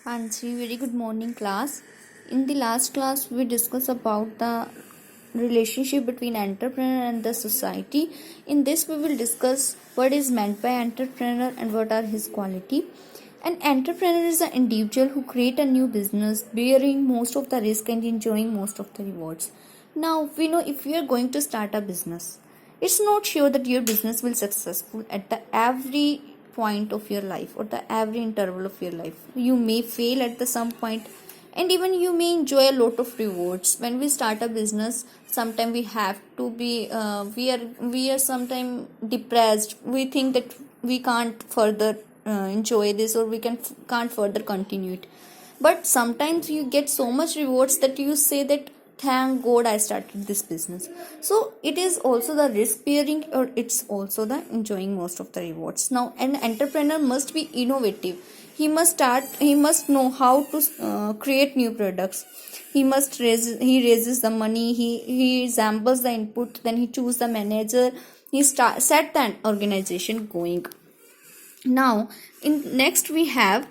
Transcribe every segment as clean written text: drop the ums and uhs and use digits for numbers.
Hanji, very good morning class. In the last class, we discussed about the relationship between entrepreneur and the society. In this, we will discuss what is meant by entrepreneur and what are his quality. An entrepreneur is an individual who create a new business, bearing most of the risk and enjoying most of the rewards. Now, we know if you are going to start a business, it's not sure that your business will successful at the every point of your life or the every interval of your life. You may fail at the some point, and even you may enjoy a lot of rewards. When we start a business, sometimes we have to be we are sometimes depressed. We think that we can't further enjoy this, or we can't further continue it. But sometimes you get so much rewards that you say that thank god I started this business. So it is also the risk bearing, or it's also the enjoying most of the rewards. Now an entrepreneur must be innovative. He must know how to create new products. He raises the money, he resembles the input, then he choose the manager, set the organization going. Now in next we have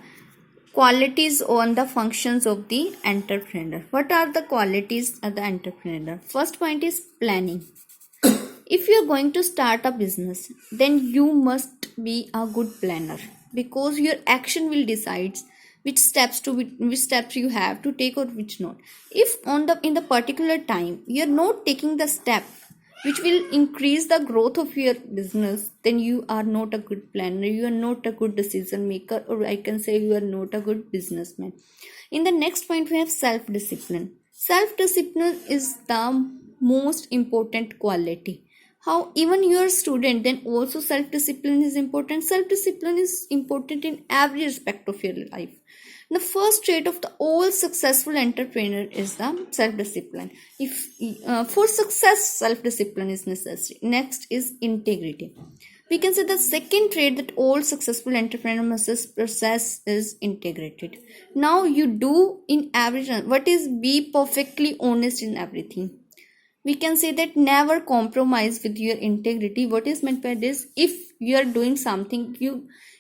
qualities on the functions of the entrepreneur. What are the qualities of the entrepreneur? First point is planning. If you are going to start a business, then you must be a good planner, because your action will decide which steps you have to take or which not. If in the particular time you are not taking the step which will increase the growth of your business, then you are not a good planner, you are not a good decision maker, or I can say you are not a good businessman. In the next point we have self discipline. Self discipline is the most important quality. How even you are a student, then also self discipline is important. Self discipline is important in every aspect of your life. The first trait of the all successful entrepreneur is the self discipline. If for success, self discipline is necessary. Next is integrity. We can say the second trait that all successful entrepreneur must possess is integrity. Now you do in every what is be perfectly honest in everything. We can say that never compromise with your integrity. What is meant by this? If you are doing something,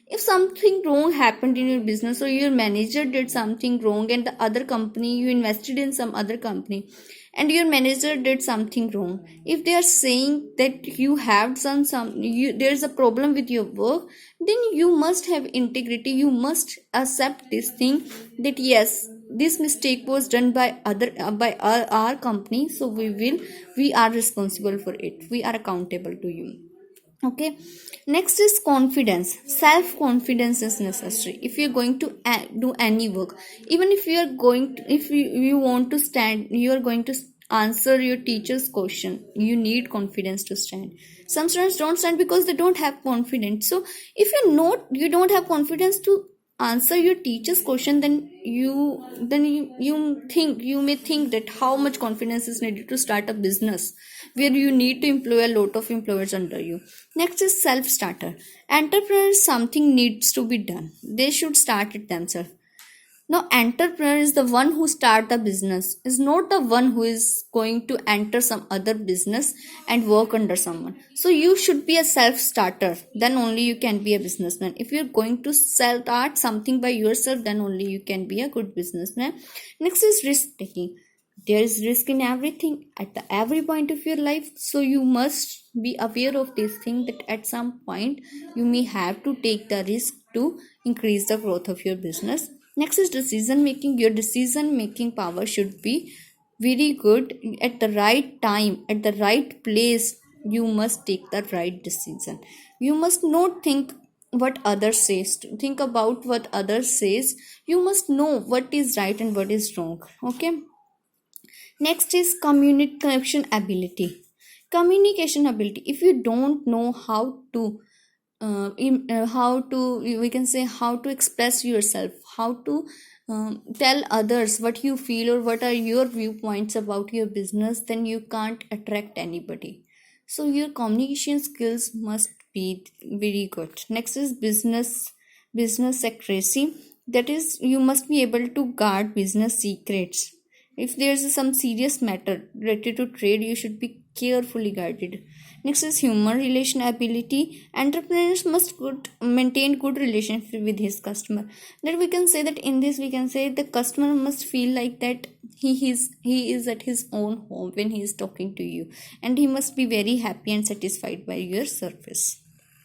if something wrong happened in your business, or your manager did something wrong, and the other company, you invested in some other company and your manager did something wrong, if they are saying that you have done there's a problem with your work, then you must have integrity. You must accept this thing, that yes, this mistake was done by our company, so we are responsible for it, we are accountable to you. Okay, next is confidence. Self confidence is necessary if you're going to do any work. Even if you are going to, if you want to stand, you are going to answer your teacher's question, you need confidence to stand. Some students don't stand because they don't have confidence. So if you don't have confidence to answer your teacher's question, then you may think that how much confidence is needed to start a business where you need to employ a lot of employers under you. Next is self starter. Entrepreneurs, something needs to be done, they should start it themselves. Now entrepreneur is the one who start the business, is not the one who is going to enter some other business and work under someone. So you should be a self starter, then only you can be a businessman. If you're going to start something by yourself, then only you can be a good businessman. Next is risk taking. There is risk in everything at every point of your life, so you must be aware of this thing, that at some point you may have to take the risk to increase the growth of your business. Next is decision making. Your decision making power should be very good. At the right time, at the right place, you must take the right decision. You must not think what others says, think about what others says. You must know what is right and what is wrong. Okay, next is communication ability. Communication ability, if you don't know how to we can say how to express yourself, how to tell others what you feel or what are your viewpoints about your business, then you can't attract anybody. So your communication skills must be very good. Next is business secrecy. That is, you must be able to guard business secrets If there's some serious matter related to trade, you should be carefully guided. Next is human relation ability. Entrepreneurs must maintain good relationship with his customer. That we can say that in this we can say the customer must feel like that he is at his own home when he is talking to you, and he must be very happy and satisfied by your service.